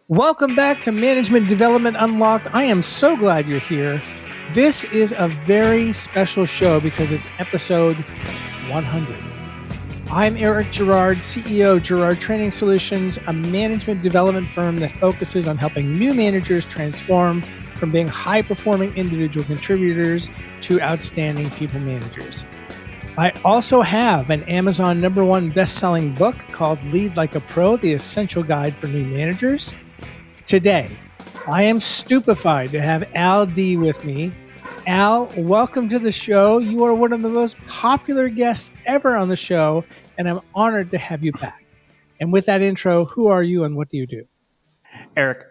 Welcome back to Management Development Unlocked. I am so glad you're here. This is a very special show because it's episode 100. I'm Eric Girard, CEO of Girard Training Solutions, a management development firm that focuses on helping new managers transform from being high-performing individual contributors to outstanding people managers. I also have an Amazon #1 best-selling book called Lead Like a Pro, The Essential Guide for New Managers. Today, I am stupefied to have Al D with me. Al, welcome to the show. You are one of the most popular guests ever on the show, and I'm honored to have you back. And with that intro, who are you and what do you do? Eric,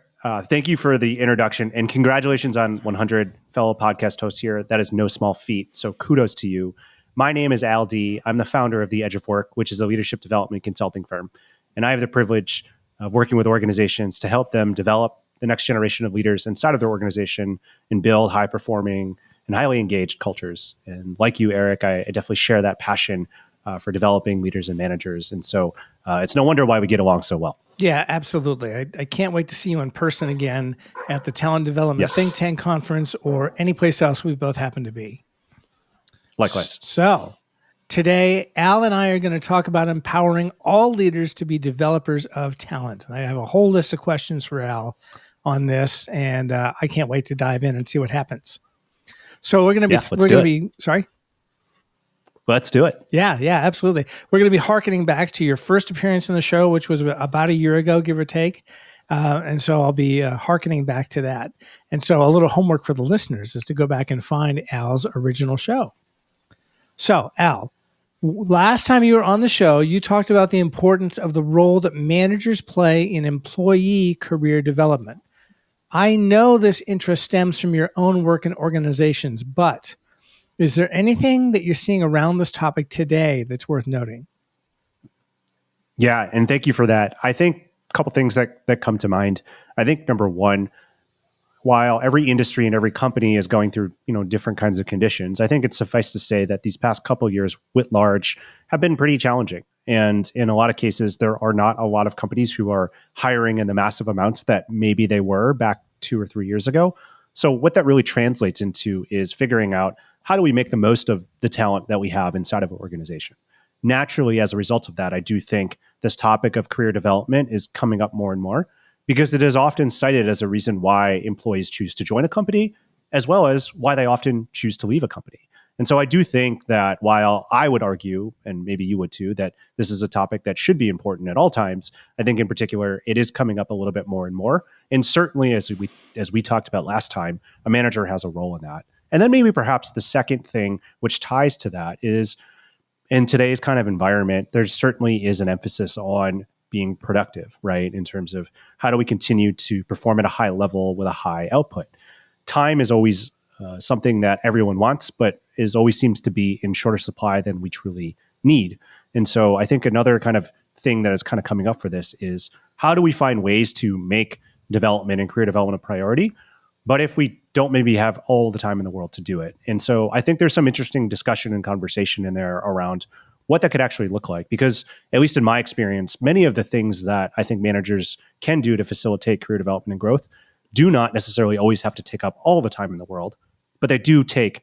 thank you for the introduction and congratulations on 100 fellow podcast hosts here. That is no small feat, so kudos to you. My name is Al D. I'm the founder of The Edge of Work, which is a leadership development consulting firm. And I have the privilege of working with organizations to help them develop the next generation of leaders inside of their organization and build high-performing and highly engaged cultures. And like you, Eric, I definitely share that passion for developing leaders and managers. And so it's no wonder why we get along so well. Yeah, absolutely. I can't wait to see you in person again at the Talent Development Think Tank Conference or any place else we both happen to be. Likewise. So today, Al and I are going to talk about empowering all leaders to be developers of talent. And I have a whole list of questions for Al on this, and I can't wait to dive in and see what happens. So we're going to be, sorry? Let's do it. Yeah, absolutely. We're going to be hearkening back to your first appearance in the show, which was about a year ago, give or take. And so I'll be hearkening back to that. And so a little homework for the listeners is to go back and find Al's original show. So, Al, last time you were on the show, you talked about the importance of the role that managers play in employee career development. I know this interest stems from your own work in organizations, but is there anything that you're seeing around this topic today that's worth noting? Yeah, and thank you for that. I think a couple things that come to mind. I think number one, while every industry and every company is going through different kinds of conditions, I think it's suffice to say that these past couple of years, writ large, have been pretty challenging. And in a lot of cases, there are not a lot of companies who are hiring in the massive amounts that maybe they were back 2 or 3 years ago. So what that really translates into is figuring out how do we make the most of the talent that we have inside of an organization. Naturally, as a result of that, I do think this topic of career development is coming up more and more, because it is often cited as a reason why employees choose to join a company, as well as why they often choose to leave a company. And so I do think that while I would argue, and maybe you would too, that this is a topic that should be important at all times, I think in particular, it is coming up a little bit more and more. And certainly, as we talked about last time, a manager has a role in that. And then maybe perhaps the second thing which ties to that is, in today's kind of environment, there certainly is an emphasis on being productive, right? In terms of how do we continue to perform at a high level with a high output. Time is always something that everyone wants, but always seems to be in shorter supply than we truly need. And so I think another kind of thing that is kind of coming up for this is how do we find ways to make development and career development a priority, but if we don't maybe have all the time in the world to do it. And so I think there's some interesting discussion and conversation in there around what that could actually look like. Because at least in my experience, many of the things that I think managers can do to facilitate career development and growth do not necessarily always have to take up all the time in the world, but they do take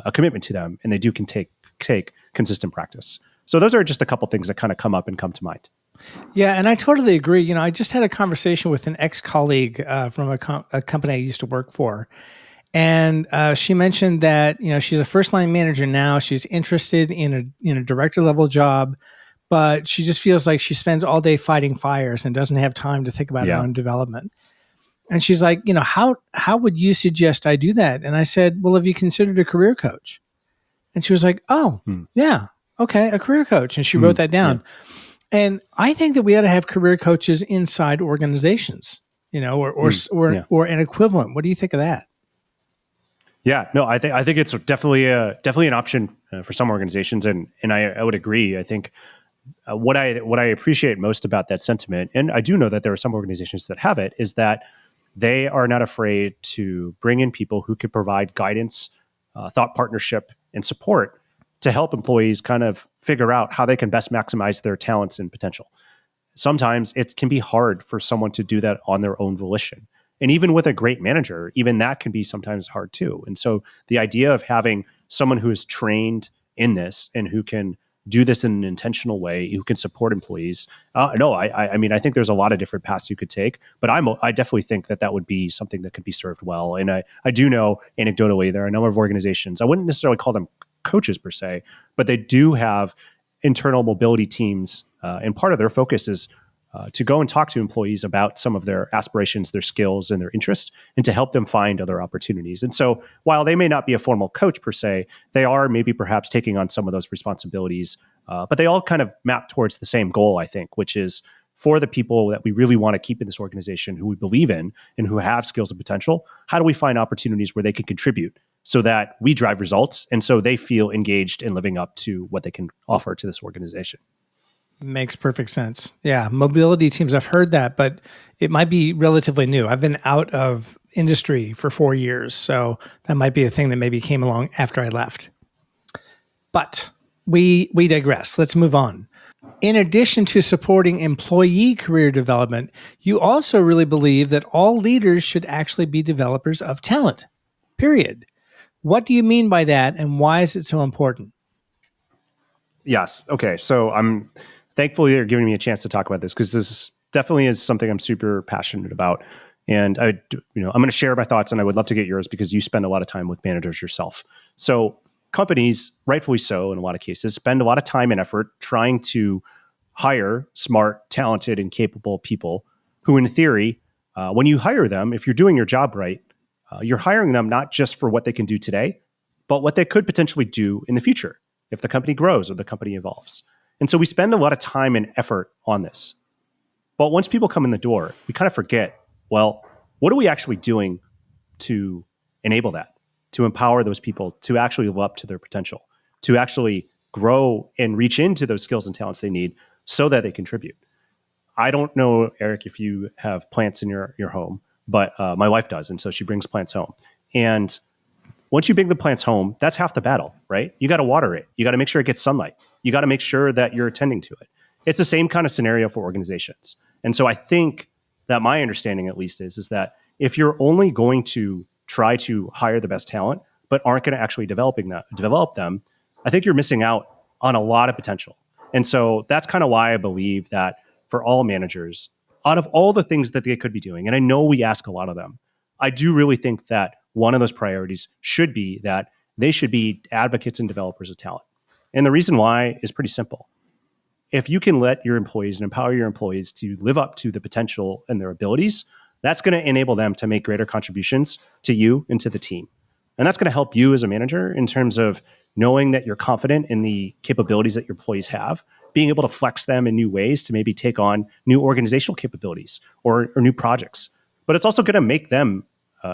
a commitment to them, and they can take consistent practice. So those are just a couple things that kind of come up and come to mind. Yeah, and I totally agree. I just had a conversation with an ex-colleague from a company I used to work for. And she mentioned that, she's a first-line manager now. She's interested in a director-level job, but she just feels like she spends all day fighting fires and doesn't have time to think about her own development. And she's like, how would you suggest I do that? And I said, well, have you considered a career coach? And she was like, oh, yeah, okay, a career coach. And she wrote that down. Yeah. And I think that we ought to have career coaches inside organizations, or an equivalent. What do you think of that? Yeah, no, I think it's definitely an option for some organizations, and I would agree. I think what I appreciate most about that sentiment, and I do know that there are some organizations that have it, is that they are not afraid to bring in people who could provide guidance, thought partnership, and support to help employees kind of figure out how they can best maximize their talents and potential. sometimes it can be hard for someone to do that on their own volition. And even with a great manager, even that can be sometimes hard too. And so the idea of having someone who is trained in this and who can do this in an intentional way, who can support employees. No, I mean, I think there's a lot of different paths you could take, but I definitely think that would be something that could be served well. And I do know anecdotally there are a number of organizations. I wouldn't necessarily call them coaches per se, but they do have internal mobility teams, and part of their focus is to go and talk to employees about some of their aspirations, their skills, and their interests, and to help them find other opportunities. And so while they may not be a formal coach per se, they are maybe perhaps taking on some of those responsibilities, but they all kind of map towards the same goal, I think, which is for the people that we really want to keep in this organization, who we believe in and who have skills and potential, how do we find opportunities where they can contribute so that we drive results and so they feel engaged in living up to what they can offer to this organization? Makes perfect sense. Yeah, mobility teams, I've heard that, but it might be relatively new. I've been out of industry for 4 years, so that might be a thing that maybe came along after I left. But we digress. Let's move on. In addition to supporting employee career development, you also really believe that all leaders should actually be developers of talent, period. What do you mean by that, and why is it so important? Yes. Okay. So I'm thankful you're giving me a chance to talk about this, because this definitely is something I'm super passionate about. And I'm going to share my thoughts, and I would love to get yours because you spend a lot of time with managers yourself. So companies, rightfully so, in a lot of cases, spend a lot of time and effort trying to hire smart, talented, and capable people who, in theory, when you hire them, if you're doing your job right, you're hiring them not just for what they can do today, but what they could potentially do in the future if the company grows or the company evolves. And so we spend a lot of time and effort on this. But once people come in the door, we kind of forget, well, what are we actually doing to enable that, to empower those people to actually live up to their potential, to actually grow and reach into those skills and talents they need so that they contribute? I don't know, Eric, if you have plants in your home, but my wife does. And so she brings plants home. And once you bring the plants home, that's half the battle, right? You got to water it. You got to make sure it gets sunlight. You got to make sure that you're attending to it. It's the same kind of scenario for organizations. And so I think that my understanding, at least, is that if you're only going to try to hire the best talent, but aren't going to actually develop them, I think you're missing out on a lot of potential. And so that's kind of why I believe that for all managers, out of all the things that they could be doing, and I know we ask a lot of them, I do really think that one of those priorities should be that they should be advocates and developers of talent. And the reason why is pretty simple. If you can let your employees and empower your employees to live up to the potential and their abilities, that's going to enable them to make greater contributions to you and to the team. And that's going to help you as a manager in terms of knowing that you're confident in the capabilities that your employees have, being able to flex them in new ways to maybe take on new organizational capabilities or new projects. But it's also going to make them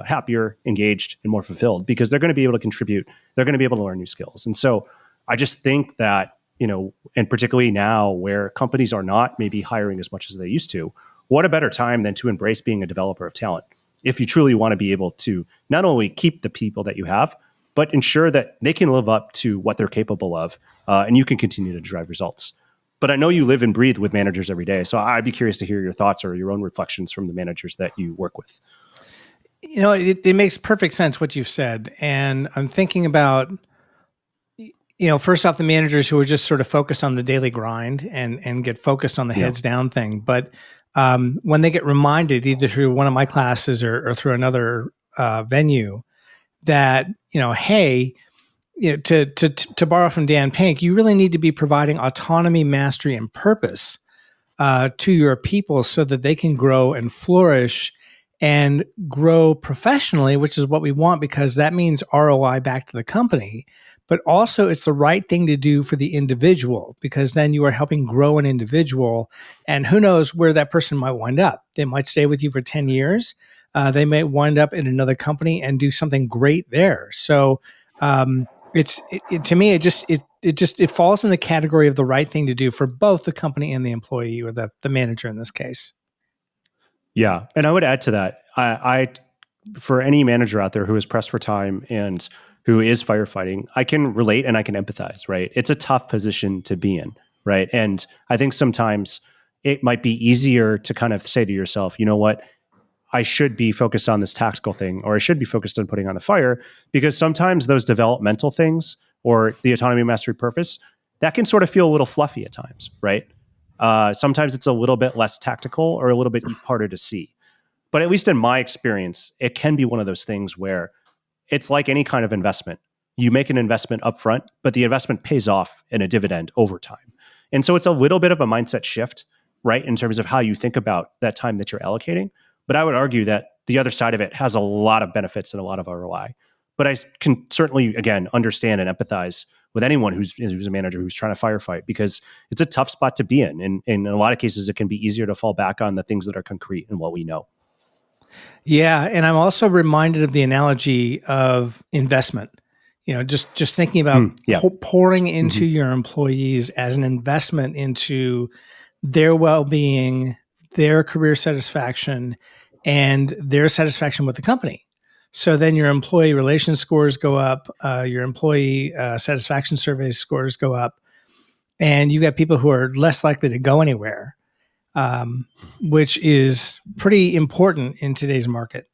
happier, engaged, and more fulfilled because they're going to be able to contribute. They're going to be able to learn new skills. And so I just think that, and particularly now where companies are not maybe hiring as much as they used to, what a better time than to embrace being a developer of talent if you truly want to be able to not only keep the people that you have, but ensure that they can live up to what they're capable of, and you can continue to drive results. But I know you live and breathe with managers every day, so I'd be curious to hear your thoughts or your own reflections from the managers that you work with. It makes perfect sense what you've said. And I'm thinking about, first off, the managers who are just sort of focused on the daily grind and get focused on the heads down thing. But when they get reminded, either through one of my classes or through another venue, that, hey, to borrow from Dan Pink, you really need to be providing autonomy, mastery, and purpose to your people so that they can grow and flourish and grow professionally, which is what we want, because that means ROI back to the company. But also it's the right thing to do for the individual, because then you are helping grow an individual, and who knows where that person might wind up. They might stay with you for 10 years. They may wind up in another company and do something great there. So to me, it falls in the category of the right thing to do for both the company and the employee, or the manager in this case. Yeah. And I would add to that, I for any manager out there who is pressed for time and who is firefighting, I can relate and I can empathize, right? It's a tough position to be in, right? And I think sometimes it might be easier to kind of say to yourself, you know what, I should be focused on this tactical thing, or I should be focused on putting on the fire, because sometimes those developmental things or the autonomy, mastery, purpose, that can sort of feel a little fluffy at times, right? Sometimes it's a little bit less tactical or a little bit harder to see. But at least in my experience, it can be one of those things where it's like any kind of investment. You make an investment upfront, but the investment pays off in a dividend over time. And so it's a little bit of a mindset shift, right, in terms of how you think about that time that you're allocating. But I would argue that the other side of it has a lot of benefits and a lot of ROI. But I can certainly, again, understand and empathize with anyone who's a manager who's trying to firefight, because it's a tough spot to be in. And in a lot of cases, it can be easier to fall back on the things that are concrete and what we know. Yeah, and I'm also reminded of the analogy of investment. Just thinking about pouring into your employees as an investment into their well-being, their career satisfaction, and their satisfaction with the company. So then your employee relations scores go up, your employee satisfaction survey scores go up, and you got people who are less likely to go anywhere, which is pretty important in today's market.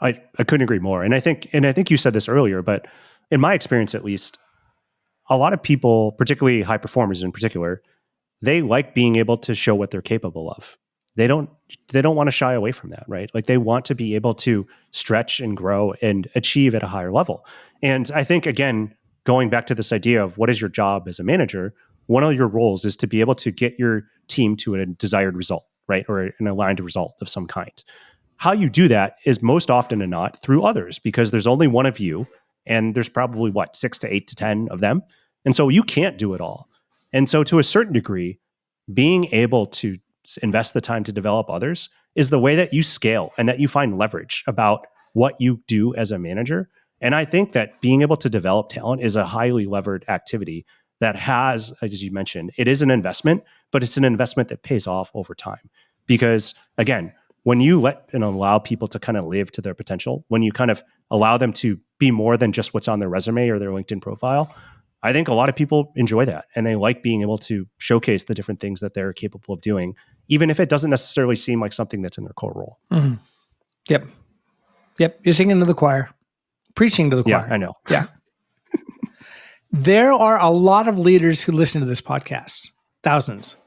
I couldn't agree more. And I think you said this earlier, but in my experience, at least, a lot of people, particularly high performers in particular, they like being able to show what they're capable of. They don't want to shy away from that, right? Like, they want to be able to stretch and grow and achieve at a higher level. And I think, again, going back to this idea of what is your job as a manager, one of your roles is to be able to get your team to a desired result, right? Or an aligned result of some kind. How you do that is most often than not through others, because there's only one of you and there's probably 6 to 8 to 10 of them. And so you can't do it all. And so to a certain degree, being able to invest the time to develop others is the way that you scale and that you find leverage about what you do as a manager. And I think that being able to develop talent is a highly levered activity that has, as you mentioned, it is an investment, but it's an investment that pays off over time. Because again, when you let and allow people to kind of live to their potential, when you kind of allow them to be more than just what's on their resume or their LinkedIn profile, I think a lot of people enjoy that, and they like being able to showcase the different things that they're capable of doing, even if it doesn't necessarily seem like something that's in their core role. Mm-hmm. Yep. You're singing to the choir, preaching to the choir. Yeah, I know. Yeah. There are a lot of leaders who listen to this podcast, thousands.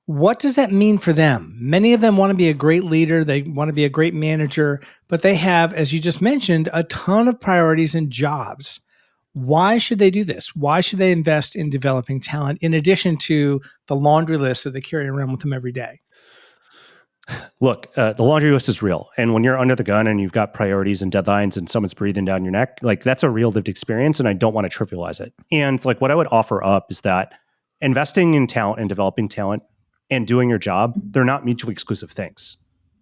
What does that mean for them? Many of them want to be a great leader. They want to be a great manager, but they have, as you just mentioned, a ton of priorities and jobs. Why should they do this? Why should they invest in developing talent in addition to the laundry list that they carry around with them every day? Look, the laundry list is real. And when you're under the gun and you've got priorities and deadlines and someone's breathing down your neck, like, that's a real lived experience. And I don't want to trivialize it. And like, what I would offer up is that investing in talent and developing talent and doing your job, they're not mutually exclusive things.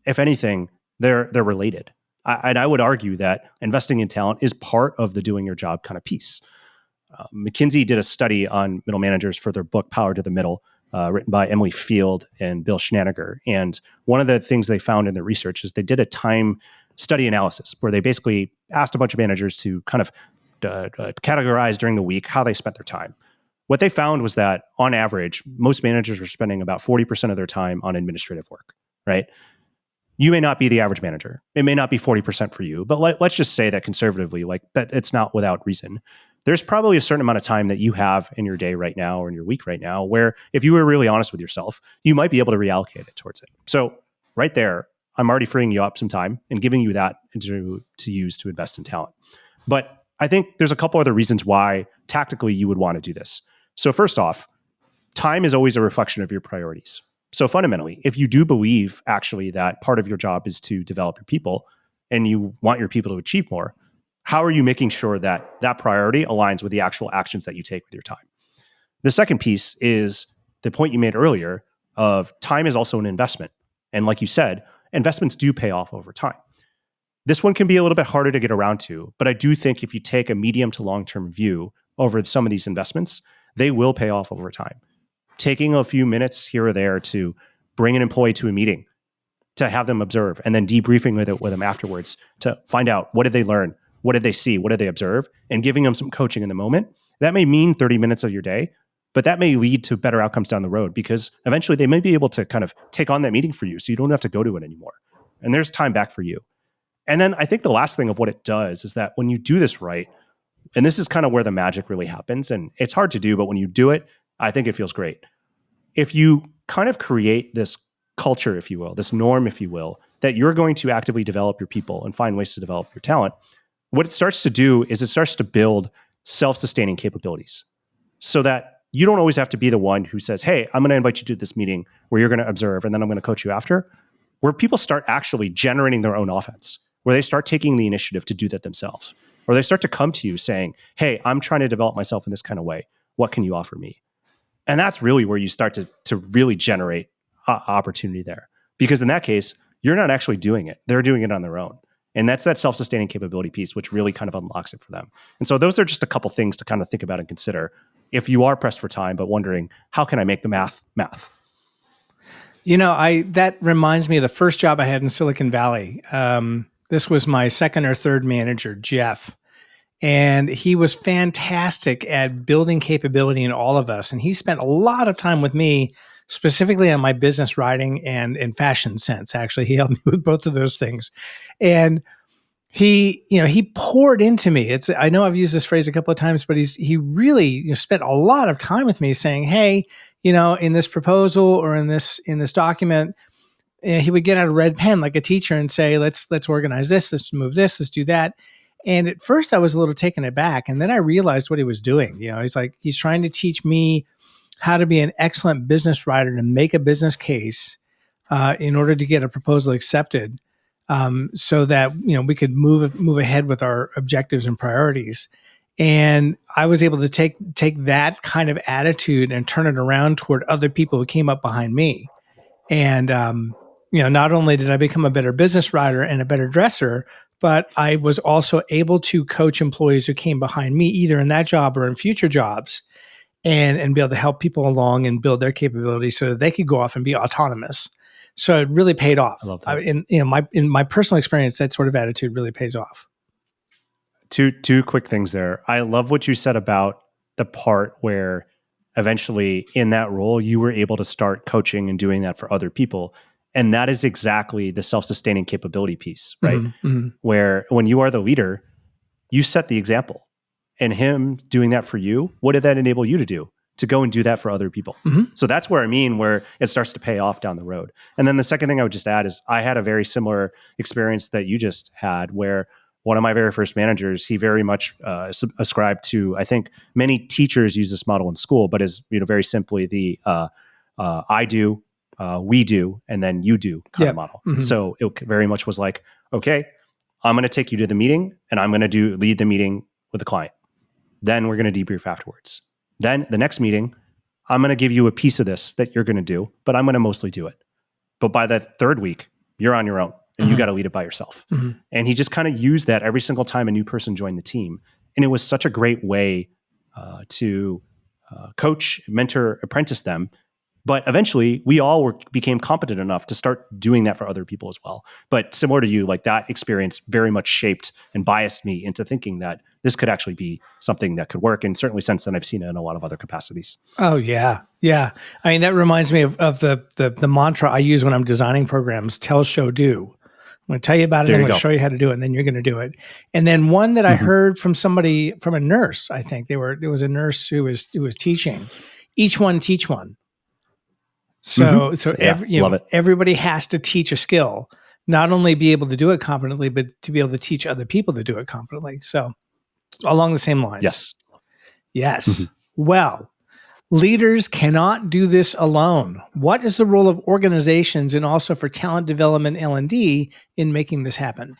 If anything, they're related. And I would argue that investing in talent is part of the doing your job kind of piece. McKinsey did a study on middle managers for their book, Power to the Middle, written by Emily Field and Bill Schnaniger. And one of the things they found in their research is they did a time study analysis where they basically asked a bunch of managers to kind of categorize during the week how they spent their time. What they found was that on average, most managers were spending about 40% of their time on administrative work, right? You may not be the average manager. It may not be 40% for you, but let's just say that conservatively, like, that it's not without reason. There's probably a certain amount of time that you have in your day right now or in your week right now where, if you were really honest with yourself, you might be able to reallocate it towards it. So right there, I'm already freeing you up some time and giving you that to use to invest in talent. But I think there's a couple other reasons why tactically you would want to do this. So first off, time is always a reflection of your priorities. So fundamentally, if you do believe actually that part of your job is to develop your people and you want your people to achieve more, how are you making sure that that priority aligns with the actual actions that you take with your time? The second piece is the point you made earlier of time is also an investment. And like you said, investments do pay off over time. This one can be a little bit harder to get around to, but I do think if you take a medium to long-term view over some of these investments, they will pay off over time. Taking a few minutes here or there to bring an employee to a meeting, to have them observe, and then debriefing with them afterwards to find out, what did they learn? What did they see? What did they observe? And giving them some coaching in the moment. That may mean 30 minutes of your day, But that may lead to better outcomes down the road because eventually they may be able to kind of take on that meeting for you so you don't have to go to it anymore. And there's time back for you. And then I think the last thing of what it does is that when you do this right, and this is kind of where the magic really happens, and it's hard to do, but when you do it, I think it feels great. If you kind of create this culture, if you will, this norm, if you will, that you're going to actively develop your people and find ways to develop your talent, what it starts to do is it starts to build self-sustaining capabilities so that you don't always have to be the one who says, hey, I'm going to invite you to this meeting where you're going to observe and then I'm going to coach you after, where people start actually generating their own offense, where they start taking the initiative to do that themselves, or they start to come to you saying, hey, I'm trying to develop myself in this kind of way. What can you offer me? And that's really where you start to really generate opportunity there. Because in that case, you're not actually doing it. They're doing it on their own. And that's that self-sustaining capability piece, which really kind of unlocks it for them. And so those are just a couple things to kind of think about and consider if you are pressed for time, but wondering, how can I make the math? That reminds me of the first job I had in Silicon Valley. This was my second or third manager, Jeff. And he was fantastic at building capability in all of us. And he spent a lot of time with me, specifically on my business writing and in fashion sense. Actually, he helped me with both of those things. And he poured into me. I know I've used this phrase a couple of times, but he really spent a lot of time with me saying, hey, in this proposal or in this document, he would get out a red pen like a teacher and say, let's organize this, let's move this, let's do that. And at first I was a little taken aback. And then I realized what he was doing. He's trying to teach me how to be an excellent business writer, to make a business case in order to get a proposal accepted, so that we could move ahead with our objectives and priorities. And I was able to take that kind of attitude and turn it around toward other people who came up behind me. And not only did I become a better business writer and a better dresser, but I was also able to coach employees who came behind me, either in that job or in future jobs, and be able to help people along and build their capabilities so that they could go off and be autonomous. So it really paid off. I love that. In my personal experience, that sort of attitude really pays off. Two quick things there. I love what you said about the part where eventually in that role, you were able to start coaching and doing that for other people. And that is exactly the self-sustaining capability piece, right? Mm-hmm. Where when you are the leader, you set the example. And him doing that for you, what did that enable you to do? To go and do that for other people. Mm-hmm. So that's where where it starts to pay off down the road. And then the second thing I would just add is I had a very similar experience that you just had, where one of my very first managers, he very much ascribed to, I think many teachers use this model in school, but is very simply the I do, we do, and then you do kind of model. Mm-hmm. So it very much was like, okay, I'm going to take you to the meeting and I'm going to lead the meeting with the client. Then we're going to debrief afterwards. Then the next meeting, I'm going to give you a piece of this that you're going to do, but I'm going to mostly do it. But by the third week, you're on your own and Mm-hmm. you got to lead it by yourself. Mm-hmm. And he just kind of used that every single time a new person joined the team. And it was such a great way to coach, mentor, apprentice them. But eventually we all became competent enough to start doing that for other people as well. But similar to you, like that experience very much shaped and biased me into thinking that this could actually be something that could work. And certainly since then, I've seen it in a lot of other capacities. Oh, yeah. Yeah. I mean, that reminds me of the mantra I use when I'm designing programs: tell, show, do. I'm going to tell you about it. I'm going to show you how to do it, and then you're going to do it. And then one that I heard from somebody, from a nurse, I think there was a nurse who was teaching. Each one teach one. So everybody has to teach a skill, not only be able to do it competently, but to be able to teach other people to do it competently. So along the same lines. Yes. Mm-hmm. Well, leaders cannot do this alone. What is the role of organizations and also for talent development L&D in making this happen?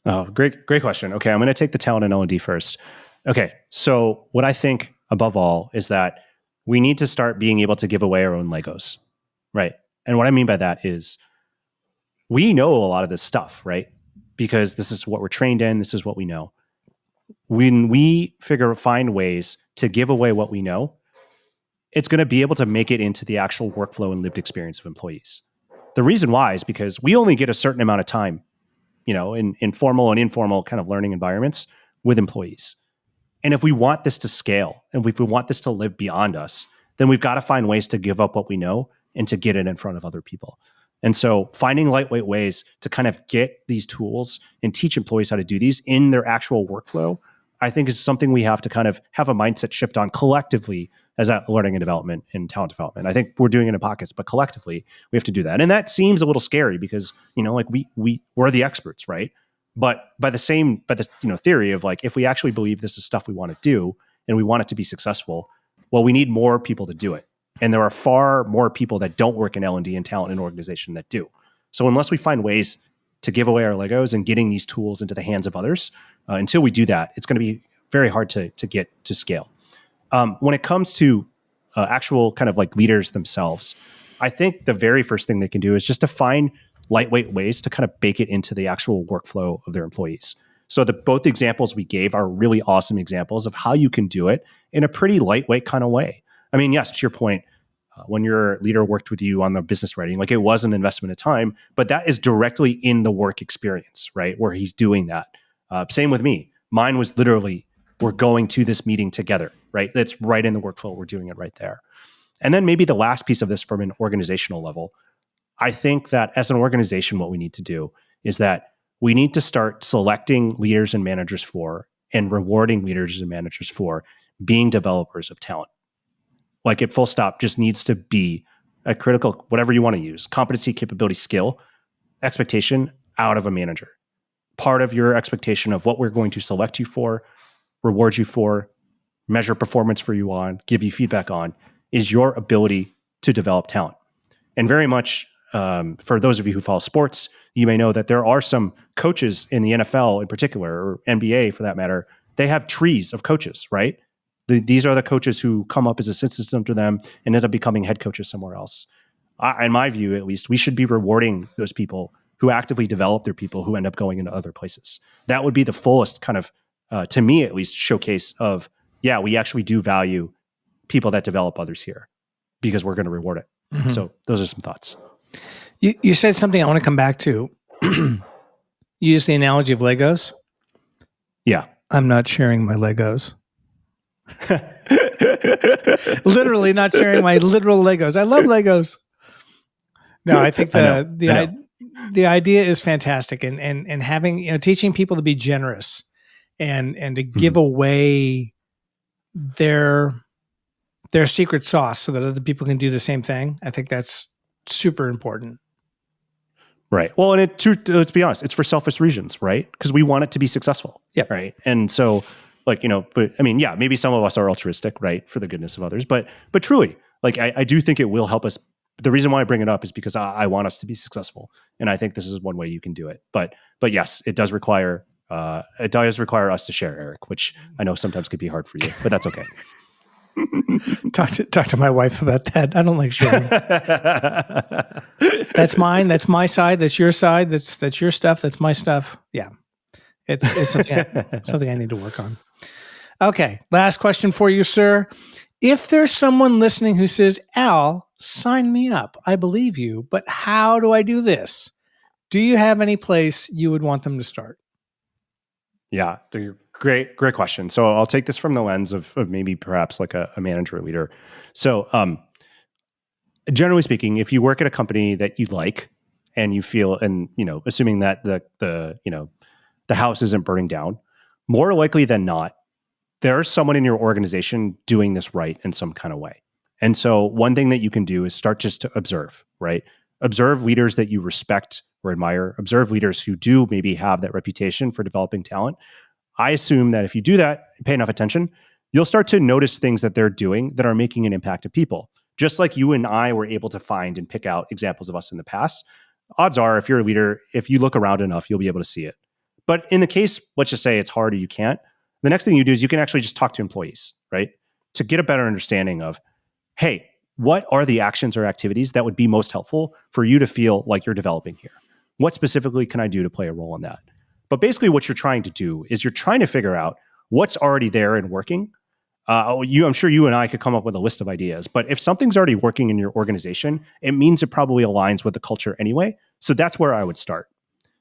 Oh, great question. Okay, I'm going to take the talent and L&D first. Okay, so what I think above all is that we need to start being able to give away our own Legos, right? And what I mean by that is we know a lot of this stuff, right? Because this is what we're trained in. This is what we know. When we find ways to give away what we know, it's going to be able to make it into the actual workflow and lived experience of employees. The reason why is because we only get a certain amount of time, in formal and informal kind of learning environments with employees. And if we want this to scale and if we want this to live beyond us, then we've got to find ways to give up what we know and to get it in front of other people. And so finding lightweight ways to kind of get these tools and teach employees how to do these in their actual workflow, I think is something we have to kind of have a mindset shift on collectively as a learning and development and talent development. I think we're doing it in pockets, but collectively we have to do that. And that seems a little scary because, like we're the experts, right? But by the theory of like, if we actually believe this is stuff we want to do and we want it to be successful, well, we need more people to do it. And there are far more people that don't work in L&D and talent in an organization that do. So unless we find ways to give away our Legos and getting these tools into the hands of others, until we do that, it's going to be very hard to get to scale. When it comes to actual kind of like leaders themselves, I think the very first thing they can do is just to find lightweight ways to kind of bake it into the actual workflow of their employees. So both examples we gave are really awesome examples of how you can do it in a pretty lightweight kind of way. I mean, yes, to your point, when your leader worked with you on the business writing, like it was an investment of time, but that is directly in the work experience, right? Where he's doing that. Same with me. Mine was literally, we're going to this meeting together, right? That's right in the workflow. We're doing it right there. And then maybe the last piece of this from an organizational level, I think that as an organization, what we need to do is that we need to start selecting leaders and managers for and rewarding leaders and managers for being developers of talent. Like it full stop just needs to be a critical, whatever you want to use, competency, capability, skill, expectation out of a manager. Part of your expectation of what we're going to select you for, reward you for, measure performance for you on, give you feedback on, is your ability to develop talent. And very much for those of you who follow sports, you may know that there are some coaches in the NFL in particular, or NBA for that matter, they have trees of coaches, right? These are the coaches who come up as a system to them and end up becoming head coaches somewhere else. In my view, at least, we should be rewarding those people who actively develop their people who end up going into other places. That would be the fullest kind of, to me at least, showcase of, yeah, we actually do value people that develop others here because we're going to reward it. Mm-hmm. So those are some thoughts. You said something I want to come back to. You used the analogy of Legos. Yeah. I'm not sharing my Legos. Literally not sharing my literal Legos. I love Legos. No, I think the idea is fantastic, and having teaching people to be generous and to give away their secret sauce so that other people can do the same thing. I think that's super important. Right. Well, and let's be honest, it's for selfish reasons, right? Because we want it to be successful. Yeah. Right. And so, but I mean, yeah, maybe some of us are altruistic, right, for the goodness of others, but truly, like I do think it will help us. The reason why I bring it up is because I want us to be successful, and I think this is one way you can do it. But yes, it does require us to share, Eric, which I know sometimes could be hard for you, but that's okay. Talk to my wife about that. I don't like sharing. That's mine. That's my side. That's your side. That's your stuff. That's my stuff. Yeah, it's something I need to work on. Okay, last question for you, sir. If there's someone listening who says, Al, sign me up. I believe you, but how do I do this? Do you have any place you would want them to start? Yeah, great question. So I'll take this from the lens of maybe perhaps like a manager or leader. So generally speaking, if you work at a company that you like and you feel, and assuming that the house isn't burning down, more likely than not, there's someone in your organization doing this right in some kind of way. And so one thing that you can do is start just to observe, right? Observe leaders that you respect or admire. Observe leaders who do maybe have that reputation for developing talent. I assume that if you do that and pay enough attention, you'll start to notice things that they're doing that are making an impact to people. Just like you and I were able to find and pick out examples of us in the past, odds are if you're a leader, if you look around enough, you'll be able to see it. But in the case, let's just say it's hard or you can't, the next thing you do is you can actually just talk to employees, right? To get a better understanding of, hey, what are the actions or activities that would be most helpful for you to feel like you're developing here? What specifically can I do to play a role in that? But basically what you're trying to do is you're trying to figure out what's already there and working. I'm sure you and I could come up with a list of ideas, but if something's already working in your organization, it means it probably aligns with the culture anyway. So that's where I would start.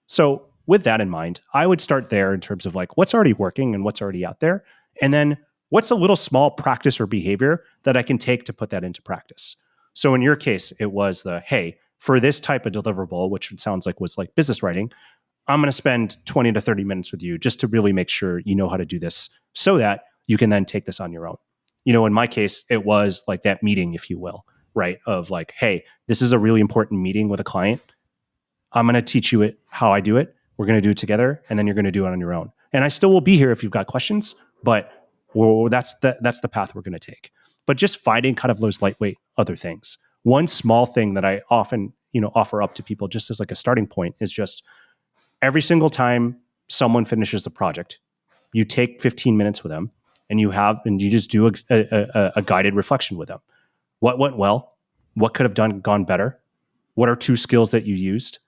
So with that in mind, I would start there in terms of like what's already working and what's already out there. And then what's a little small practice or behavior that I can take to put that into practice? So in your case, it was hey, for this type of deliverable, which it sounds like was like business writing, I'm going to spend 20 to 30 minutes with you just to really make sure you know how to do this so that you can then take this on your own. In my case, it was like that meeting, if you will, right? Of like, hey, this is a really important meeting with a client. I'm going to teach you how I do it. We're going to do it together, and then you're going to do it on your own. And I still will be here if you've got questions, but that's the path we're going to take. But just finding kind of those lightweight other things. One small thing that I often offer up to people just as like a starting point is just every single time someone finishes the project, you take 15 minutes with them, and you just do a guided reflection with them. What went well? What could have gone better? What are 2 skills that you used?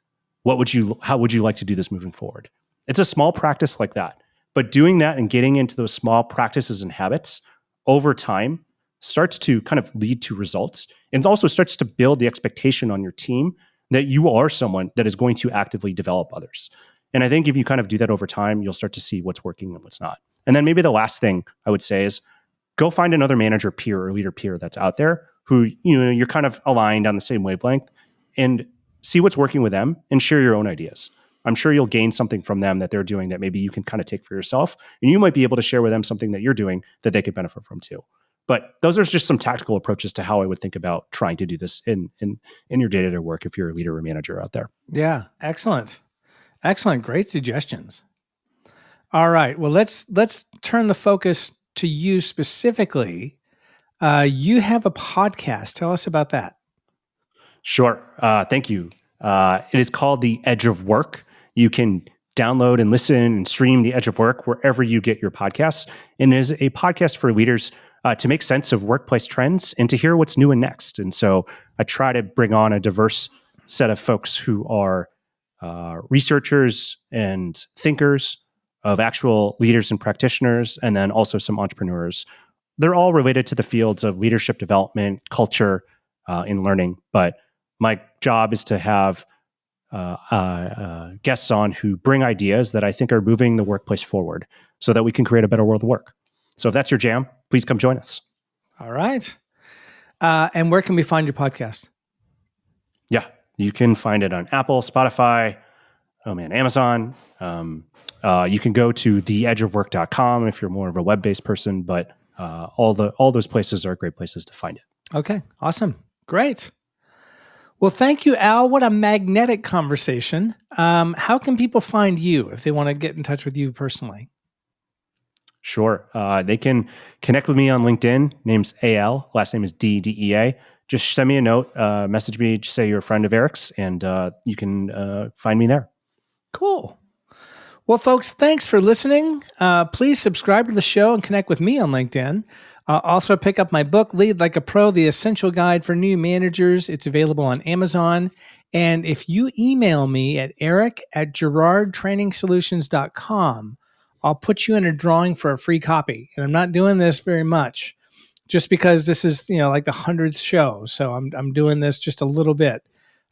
How would you like to do this moving forward? It's a small practice like that, but doing that and getting into those small practices and habits over time starts to kind of lead to results, and also starts to build the expectation on your team that you are someone that is going to actively develop others. And I think if you kind of do that over time, you'll start to see what's working and what's not. And then maybe the last thing I would say is go find another manager peer or leader peer that's out there who you're kind of aligned on the same wavelength, and see what's working with them and share your own ideas. I'm sure you'll gain something from them that they're doing that maybe you can kind of take for yourself, and you might be able to share with them something that you're doing that they could benefit from too. But those are just some tactical approaches to how I would think about trying to do this in your day-to-day work if you're a leader or manager out there. Yeah, excellent. Great suggestions. All right. Well, let's turn the focus to you specifically. You have a podcast. Tell us about that. Sure. Thank you. It is called The Edge of Work. You can download and listen and stream The Edge of Work wherever you get your podcasts. And it is a podcast for leaders to make sense of workplace trends and to hear what's new and next. And so I try to bring on a diverse set of folks who are researchers and thinkers of actual leaders and practitioners, and then also some entrepreneurs. They're all related to the fields of leadership development, culture, and learning. But my job is to have guests on who bring ideas that I think are moving the workplace forward so that we can create a better world of work. So if that's your jam, please come join us. All right. And where can we find your podcast? Yeah, you can find it on Apple, Spotify, Amazon. You can go to theedgeofwork.com if you're more of a web-based person, but all those places are great places to find it. Okay, awesome. Great. Well, thank you, Al. What a magnetic conversation. How can people find you if they want to get in touch with you personally? Sure. They can connect with me on LinkedIn. Name's Al. Last name is Dea. Just send me a note, message me, just say you're a friend of Eric's, and you can find me there. Cool. Well, folks, thanks for listening. Please subscribe to the show and connect with me on LinkedIn. Also, pick up my book, Lead Like a Pro, The Essential Guide for New Managers. It's available on Amazon. And if you email me at eric@gerardtrainingsolutions.com, I'll put you in a drawing for a free copy. And I'm not doing this very much just because this is, like the 100th show. So I'm doing this just a little bit.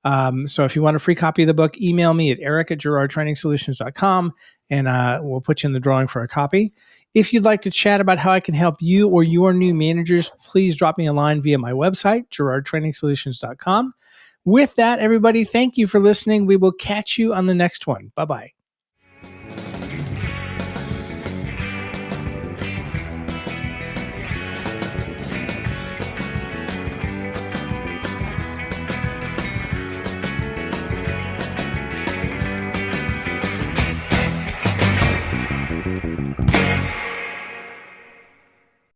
So if you want a free copy of the book, email me at eric@gerardtrainingsolutions.com, and we'll put you in the drawing for a copy. If you'd like to chat about how I can help you or your new managers, please drop me a line via my website, gerardtrainingsolutions.com. With that, everybody, thank you for listening. We will catch you on the next one. Bye-bye.